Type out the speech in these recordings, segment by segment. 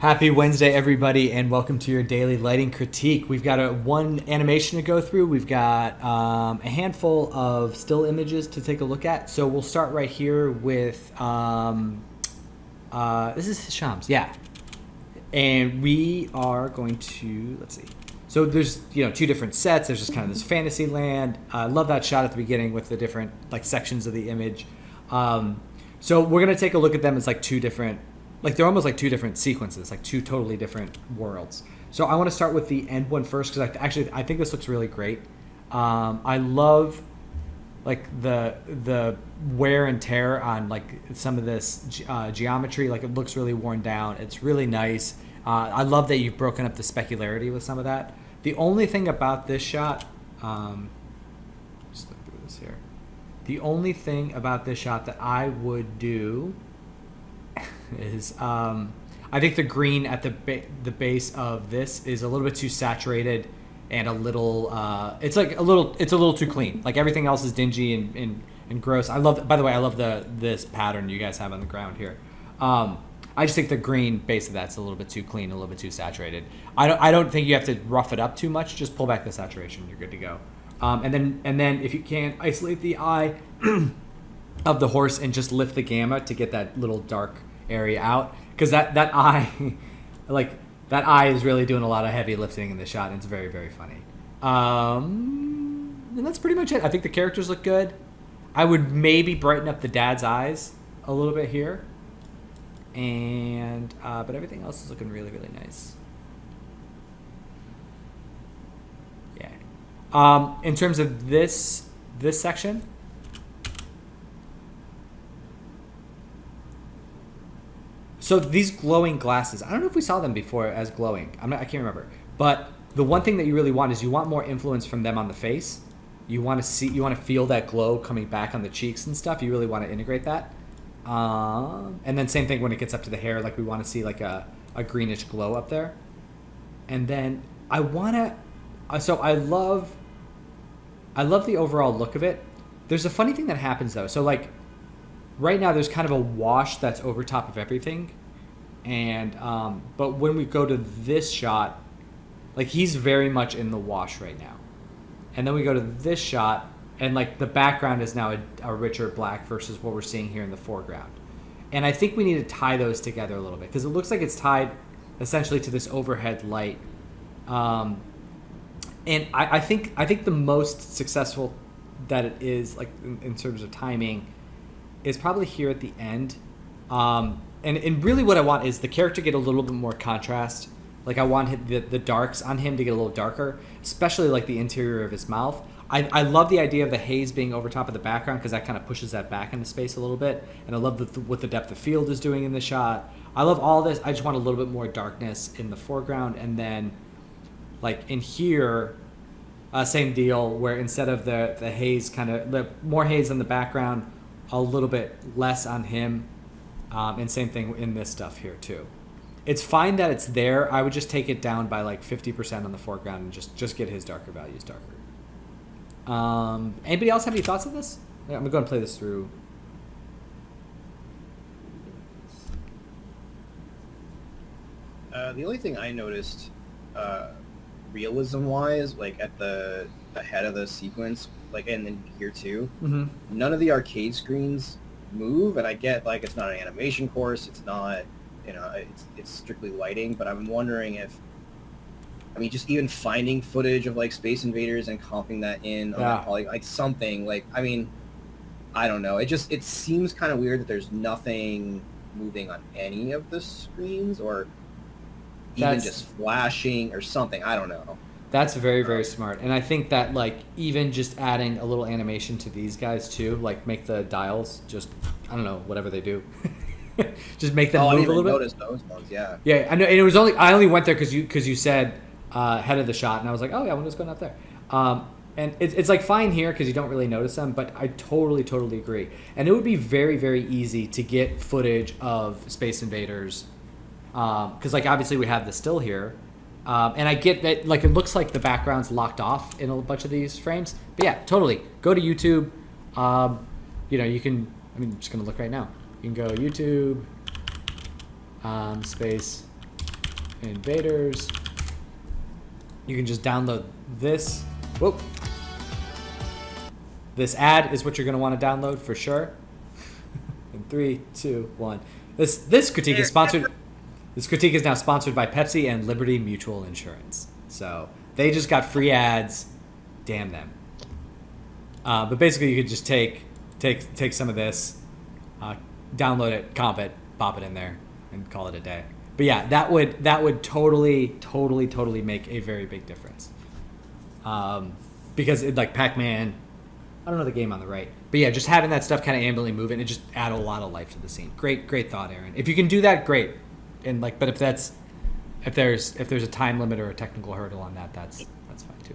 Happy Wednesday, everybody, and welcome to your daily lighting critique. We've got one animation to go through. We've got a handful of still images to take a look at. So we'll start right here with this is Hisham's, yeah. And we are going to, let's see. So there's two different sets. There's just kind of this fantasy land. I love that shot at the beginning with the different sections of the image. So we're gonna take a look at them as two different. They're almost like two different sequences, like two totally different worlds. So I want to start with the end one first because I think this looks really great. I love the wear and tear on some of this geometry. It looks really worn down. It's really nice. I love that you've broken up the specularity with some of that. The only thing about this shot, just look through this here. The only thing about this shot that I would do is I think the green at the base of this is a little bit too saturated and a little it's a little too clean. Everything else is dingy and gross. I love, by the way, I love this pattern you guys have on the ground here. I just think the green base of that's a little bit too clean, a little bit too saturated. I don't think you have to rough it up too much. Just pull back the saturation, you're good to go. And then if you can, isolate the eye of the horse and just lift the gamma to get that little dark area out, because that eye that eye is really doing a lot of heavy lifting in the shot, and it's very, very funny. And that's pretty much it. I think the characters look good. I would maybe brighten up the dad's eyes a little bit here, and but everything else is looking really, really nice. Yeah. In terms of this section, so these glowing glasses, I don't know if we saw them before as glowing. I can't remember. But the one thing that you really want is you want more influence from them on the face. You want to feel that glow coming back on the cheeks and stuff. You really want to integrate that. And then same thing when it gets up to the hair. We want to see a greenish glow up there. And then I love the overall look of it. There's a funny thing that happens though. So right now there's kind of a wash that's over top of everything, and but when we go to this shot, he's very much in the wash right now, and then we go to this shot and the background is now a richer black versus what we're seeing here in the foreground. And I think we need to tie those together a little bit because it looks like it's tied essentially to this overhead light, and I think the most successful that it is in terms of timing is probably here at the end. And really what I want is the character get a little bit more contrast. I want the darks on him to get a little darker, especially the interior of his mouth. I love the idea of the haze being over top of the background because that kind of pushes that back into space a little bit. And I love what the depth of field is doing in the shot. I love all this. I just want a little bit more darkness in the foreground. And then in here, same deal where instead of the haze more haze in the background, a little bit less on him, and same thing in this stuff here too. It's fine that it's there. I would just take it down by 50% on the foreground and just get his darker values darker. Anybody else have any thoughts on this? I'm gonna go and play this through. The only thing I noticed, realism-wise, at the head of the sequence, and then here too, none of the arcade screens move, and I get it's not an animation course, it's not, it's strictly lighting, but I'm wondering if, just even finding footage of Space Invaders and comping that in on that poly, something, I don't know, it seems kind of weird that there's nothing moving on any of the screens, or even just flashing or something, I don't know. That's very, very smart. And I think that even just adding a little animation to these guys too, make the dials just, I don't know, whatever they do. Just make them move a little bit. I didn't notice those ones, yeah. Yeah, I know. And it was I only went there because you said head of the shot, and I was oh yeah, I'm just going up there. And it's fine here because you don't really notice them, but I totally, totally agree. And it would be very, very easy to get footage of Space Invaders because obviously we have the still here. And I get that it looks like the background's locked off in a bunch of these frames. But yeah, totally. Go to YouTube. You can, I'm just going to look right now. You can go YouTube, space invaders. You can just download this. Whoa. This ad is what you're going to want to download for sure. In 3, 2, 1. This critique is sponsored. This critique is now sponsored by Pepsi and Liberty Mutual Insurance. So they just got free ads. Damn them. But basically, you could just take some of this, download it, comp it, pop it in there, and call it a day. But yeah, that would totally make a very big difference. Because it, like Pac-Man, I don't know the game on the right, but yeah, just having that stuff kind of ambiently moving, it just add a lot of life to the scene. Great thought, Aaron. If you can do that, great. And like, but if there's a time limit or a technical hurdle on that, that's fine too.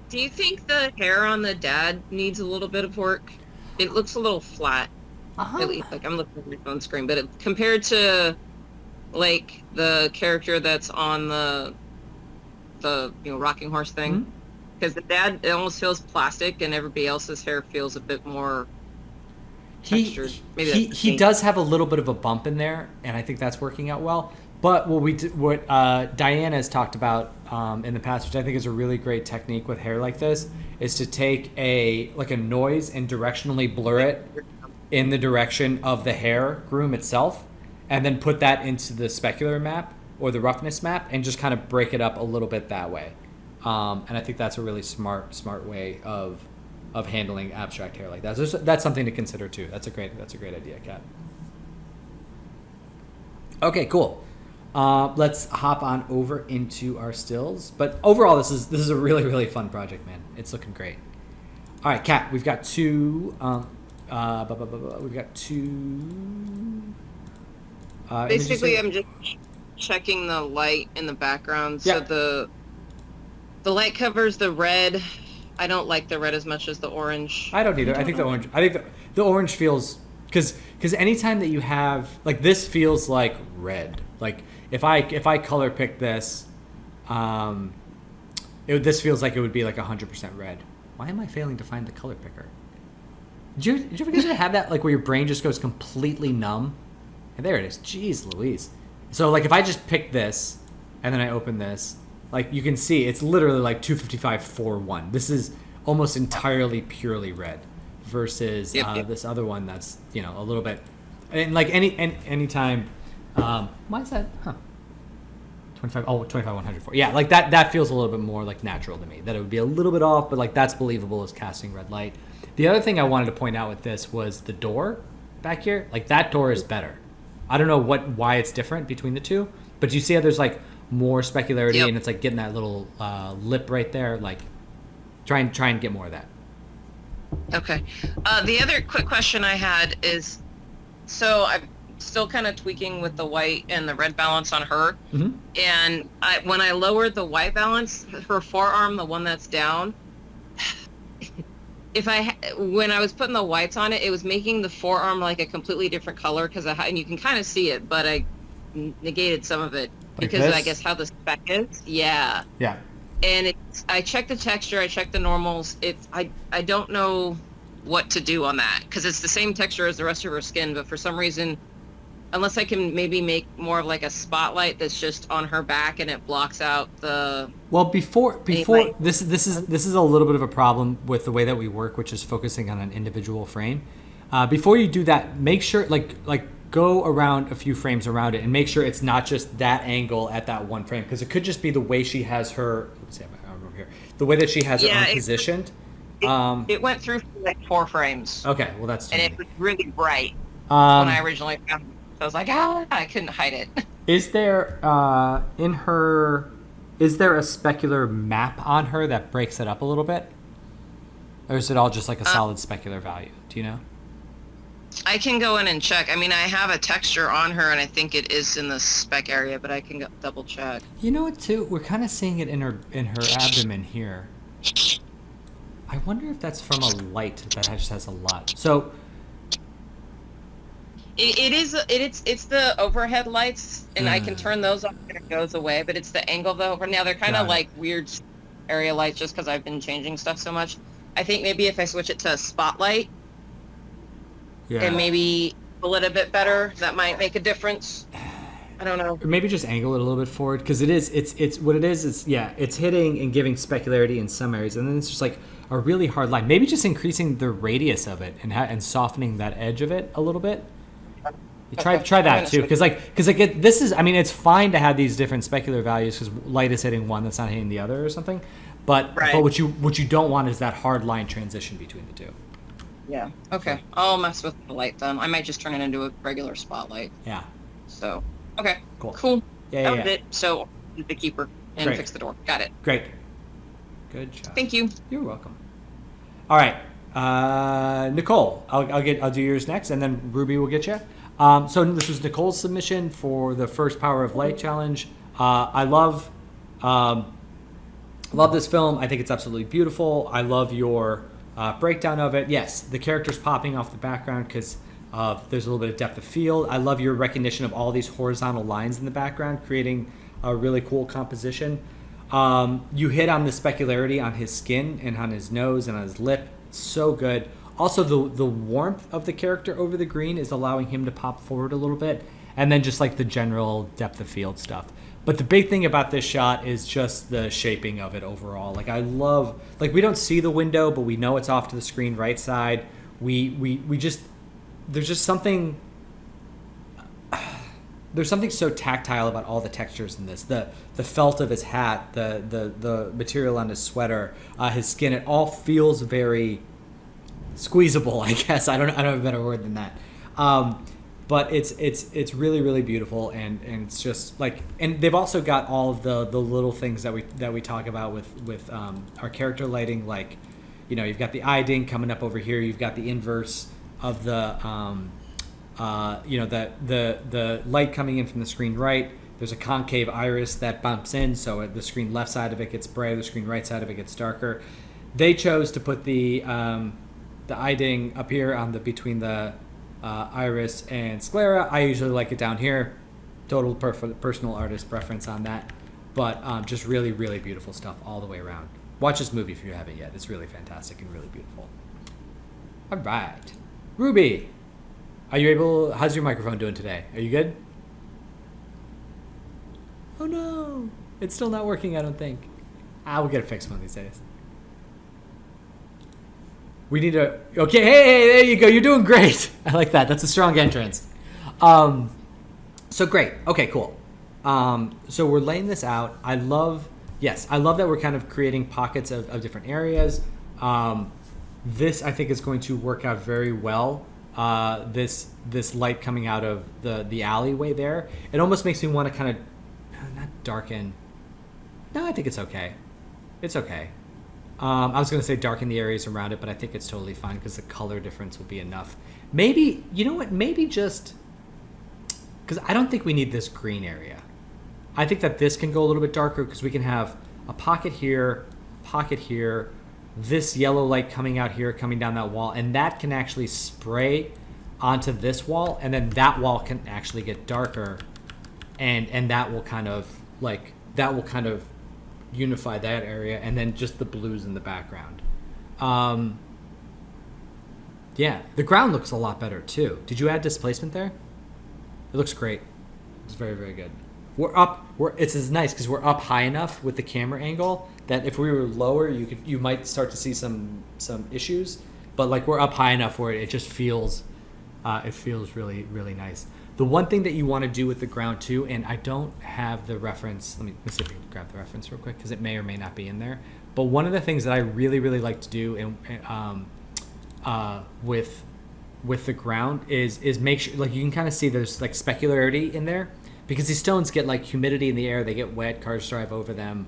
Do you think the hair on the dad needs a little bit of work? It looks a little flat. At least, like I'm looking at my phone screen, but compared to like the character that's on the rocking horse thing, because the dad, it almost feels plastic, and everybody else's hair feels a bit more textured. He does have a little bit of a bump in there, and I think that's working out well. But what Diana has talked about in the past, which I think is a really great technique with hair like this, is to take a noise and directionally blur it in the direction of the hair groom itself, and then put that into the specular map or the roughness map, and just kind of break it up a little bit that way. And I think that's a really smart way of handling abstract hair like that. So that's something to consider too. That's a great idea, Kat. Okay, cool. Let's hop on over into our stills. But overall, this is a really fun project, man. It's looking great. All right, Kat, we've got two. We've got two. Basically, I'm just checking the light in the background. So the light covers the red. I don't like the red as much as the orange. I don't either. I think the orange feels, because anytime that you have, like, this feels like red. Like if I color pick this, this feels like it would be like 100% red. Why am I failing to find the color picker? Did you ever have that, like, where your brain just goes completely numb? And there it is. Jeez Louise. So like if I just pick this and then I open this, like you can see it's literally like 255-4-1. This is almost entirely purely red versus this other one that's, a little bit, and like any time. Why is that? 25-104. Yeah, like that feels a little bit more like natural to me. That it would be a little bit off, but like that's believable as casting red light. The other thing I wanted to point out with this was the door back here. Like that door is better. I don't know why it's different between the two, but you see how there's like more specularity, and it's like getting that little lip right there. Like try and get more of that. Okay. The other quick question I had is, so I'm still kind of tweaking with the white and the red balance on her, and when I lowered the white balance, her forearm, the one that's down, when I was putting the whites on it, it was making the forearm like a completely different color, and you can kind of see it, but I negated some of it because this? I guess how the spec is. Yeah. And I checked the texture, I checked the normals. I don't know what to do on that, because it's the same texture as the rest of her skin, but for some reason, unless I can maybe make more of like a spotlight that's just on her back and it blocks out the. Well, before this is a little bit of a problem with the way that we work, which is focusing on an individual frame. Before you do that, make sure like go around a few frames around it and make sure it's not just that angle at that one frame, because it could just be the way she has her. Let's see, I'm over here. The way that she has her own positioned. It went through like 4 frames. Okay, well that's. And it was really bright when I originally found it. So I was like, I couldn't hide it. Is there is there a specular map on her that breaks it up a little bit? Or is it all just like a solid specular value? Do you know? I can go in and check. I mean, I have a texture on her, and I think it is in the spec area, but I can go double check. You know what, too? We're kind of seeing it in her abdomen here. I wonder if that's from a light that just has a lot. So it's the overhead lights, and I can turn those off and it goes away, but it's the angle though. Now they're kind of like weird area lights just because I've been changing stuff so much. I think maybe if I switch it to a spotlight and maybe a little bit better, that might make a difference. I don't know. Or maybe just angle it a little bit forward, because it's what it is. It's hitting and giving specularity in some areas, and then it's just like a really hard line. Maybe just increasing the radius of it and softening that edge of it a little bit. You try that too, because this is. I mean, it's fine to have these different specular values because light is hitting one that's not hitting the other or something. But what you don't want is that hard line transition between the two. Yeah. Okay. I'll mess with the light then. I might just turn it into a regular spotlight. Yeah. So. Okay. Yeah. Cool. That was it. So, the keeper and fix the door. Got it. Great. Good job. Thank you. You're welcome. All right, Nicole. I'll do yours next, and then Ruby will get you. So this was Nicole's submission for the first Power of Light challenge. I love this film. I think it's absolutely beautiful. I love your breakdown of it. Yes, the characters popping off the background because there's a little bit of depth of field. I love your recognition of all these horizontal lines in the background, creating a really cool composition. You hit on the specularity on his skin and on his nose and on his lip. It's so good. Also, the warmth of the character over the green is allowing him to pop forward a little bit. And then just like the general depth of field stuff. But the big thing about this shot is just the shaping of it overall. Like, I love, like, we don't see the window, but we know it's off to the screen right side. There's just something, there's something so tactile about all the textures in this. The felt of his hat, the material on his sweater, his skin, it all feels very squeezable, I guess. I don't have a better word than that. But it's really, really beautiful, and it's just like, and they've also got all of the little things that we talk about with our character lighting, like, you know, you've got the eye ding coming up over here, you've got the inverse of the the light coming in from the screen right. There's a concave iris that bumps in, so the screen left side of it gets brighter, the screen right side of it gets darker. They chose to put the eye ding up here on the between the iris and sclera. I usually like it down here. Total personal artist preference on that, but just really, really beautiful stuff all the way around. Watch this movie if you haven't yet. It's really fantastic and really beautiful. All right, Ruby, are you able? How's your microphone doing today? Are you good? Oh no, it's still not working. I don't think. We'll get it fixed one of these days. We need to. Okay, hey, there you go. You're doing great. I like that. That's a strong entrance. So great. Okay, cool. So we're laying this out. I love that we're kind of creating pockets of different areas. This, I think, is going to work out very well. This light coming out of the alleyway there. It almost makes me want to kind of not darken. No, I think it's okay. It's okay. I was going to say darken the areas around it, but I think it's totally fine because the color difference will be enough. Maybe, you know what, maybe just, because I don't think we need this green area. I think that this can go a little bit darker because we can have a pocket here, this yellow light coming out here, coming down that wall, and that can actually spray onto this wall, and then that wall can actually get darker, and that will kind of, unify that area, and then just the blues in the background. Yeah, the ground looks a lot better too. Did you add displacement there? It looks great. It's very, very good. It's nice because we're up high enough with the camera angle that if we were lower, you might start to see some issues, but like we're up high enough where it just feels really, really nice. The one thing that you want to do with the ground too, and I don't have the reference, let me see if I can grab the reference real quick because it may or may not be in there, but one of the things that I really, really like to do with the ground is make sure, like, you can kind of see there's like specularity in there because these stones get like humidity in the air, they get wet, cars drive over them,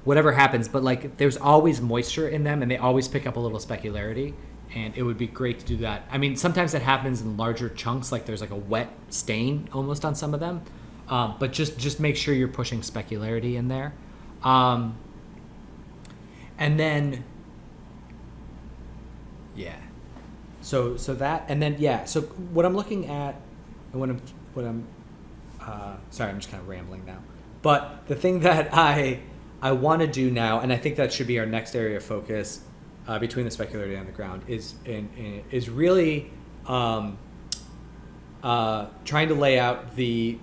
whatever happens, but like there's always moisture in them and they always pick up a little specularity. And it would be great to do that. I mean, sometimes that happens in larger chunks, like there's like a wet stain almost on some of them. But just make sure you're pushing specularity in there. And then, yeah. So that, and then, yeah. So what I'm looking at, and sorry, I'm just kind of rambling now. But the thing that I want to do now, and I think that should be our next area of focus, between the specularity and the ground is really trying to lay out the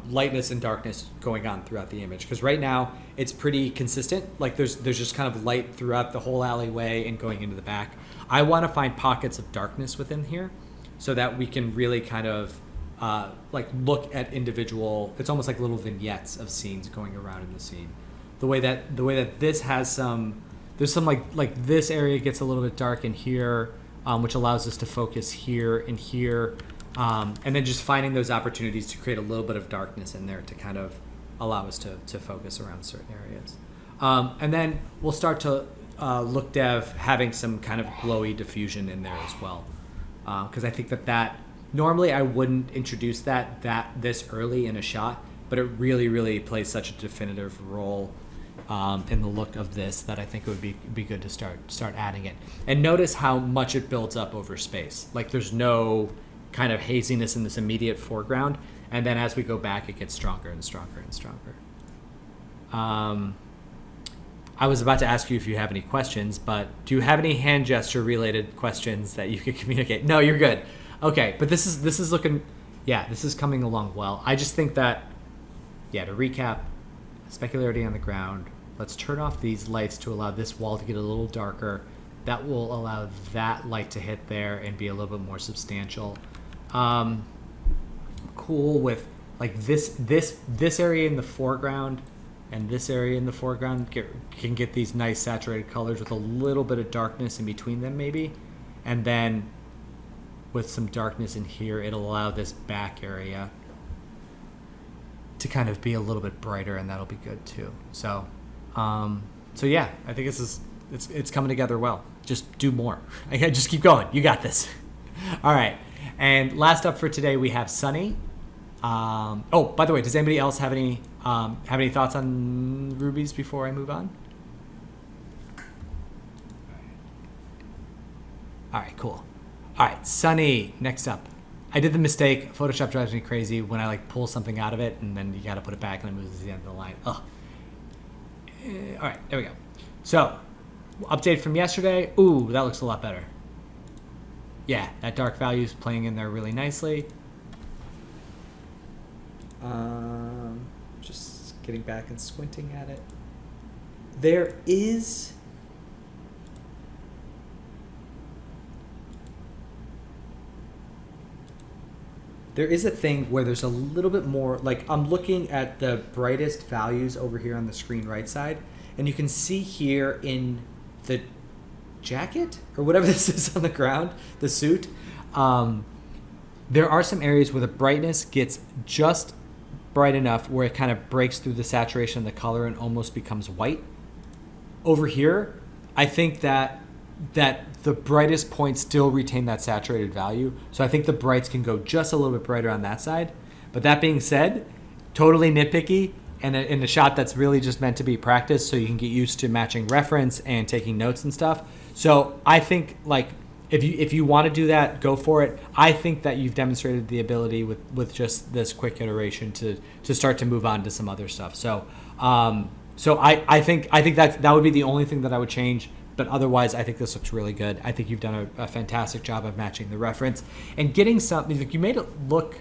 lightness and darkness going on throughout the image, because right now it's pretty consistent. Like there's just kind of light throughout the whole alleyway and going into the back. I want to find pockets of darkness within here so that we can really kind of like look at individual. It's almost like little vignettes of scenes going around in the scene. The way that this has some, there's some like this area gets a little bit dark in here, which allows us to focus here and here. And then just finding those opportunities to create a little bit of darkness in there to kind of allow us to focus around certain areas. And then we'll start to look dev having some kind of glowy diffusion in there as well. Because I think that normally I wouldn't introduce that this early in a shot, but it really, really plays such a definitive role in the look of this that I think it would be good to start adding it. And notice how much it builds up over space. Like there's no kind of haziness in this immediate foreground, and then as we go back it gets stronger and stronger and stronger. I was about to ask you if you have any questions, but do you have any hand gesture related questions that you could communicate? No, you're good. Okay, but this is looking, yeah, this is coming along well. I just think that, yeah, to recap, specularity on the ground. Let's turn off these lights to allow this wall to get a little darker. That will allow that light to hit there and be a little bit more substantial. Cool with like this area in the foreground and this area in the foreground can get these nice saturated colors with a little bit of darkness in between them maybe, and then with some darkness in here it'll allow this back area to kind of be a little bit brighter, and that'll be good too. So yeah, I think it's coming together well. Just do more. Just keep going. You got this. All right. And last up for today, we have Sunny. Oh, by the way, does anybody else have any thoughts on rubies before I move on? All right, cool. All right, Sunny, next up. I did the mistake. Photoshop drives me crazy when I like pull something out of it and then you got to put it back and it moves to the end of the line. Ugh. All right, there we go. So, update from yesterday. Ooh, that looks a lot better. Yeah, that dark value is playing in there really nicely. Just getting back and squinting at it. There is a thing where there's a little bit more, like I'm looking at the brightest values over here on the screen right side, and you can see here in the jacket or whatever this is on the ground, the suit, there are some areas where the brightness gets just bright enough where it kind of breaks through the saturation of the color and almost becomes white. Over here, I think that the brightest points still retain that saturated value. So I think the brights can go just a little bit brighter on that side. But that being said, totally nitpicky, and in a shot that's really just meant to be practice so you can get used to matching reference and taking notes and stuff. So I think like if you want to do that, go for it. I think that you've demonstrated the ability with just this quick iteration to start to move on to some other stuff. So I think that would be the only thing that I would change. But otherwise, I think this looks really good. I think you've done a fantastic job of matching the reference and getting something. Like you made it look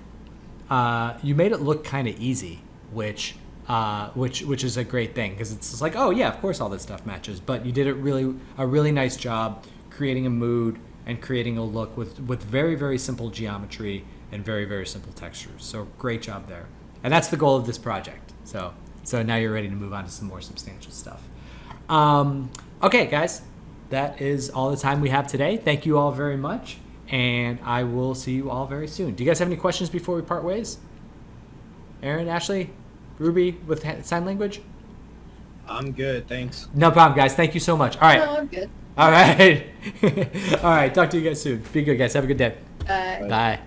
kind of easy, which is a great thing because it's just like, oh yeah, of course all this stuff matches. But you did a really nice job creating a mood and creating a look with very, very simple geometry and very, very simple textures. So great job there. And that's the goal of this project. So now you're ready to move on to some more substantial stuff. Okay, guys, that is all the time we have today. Thank you all very much, and I will see you all very soon. Do you guys have any questions before we part ways? Aaron, Ashley, Ruby with sign language? I'm good, thanks. No problem, guys. Thank you so much. All right. No, I'm good. All right. All right. Talk to you guys soon. Be good, guys. Have a good day. Bye. Bye.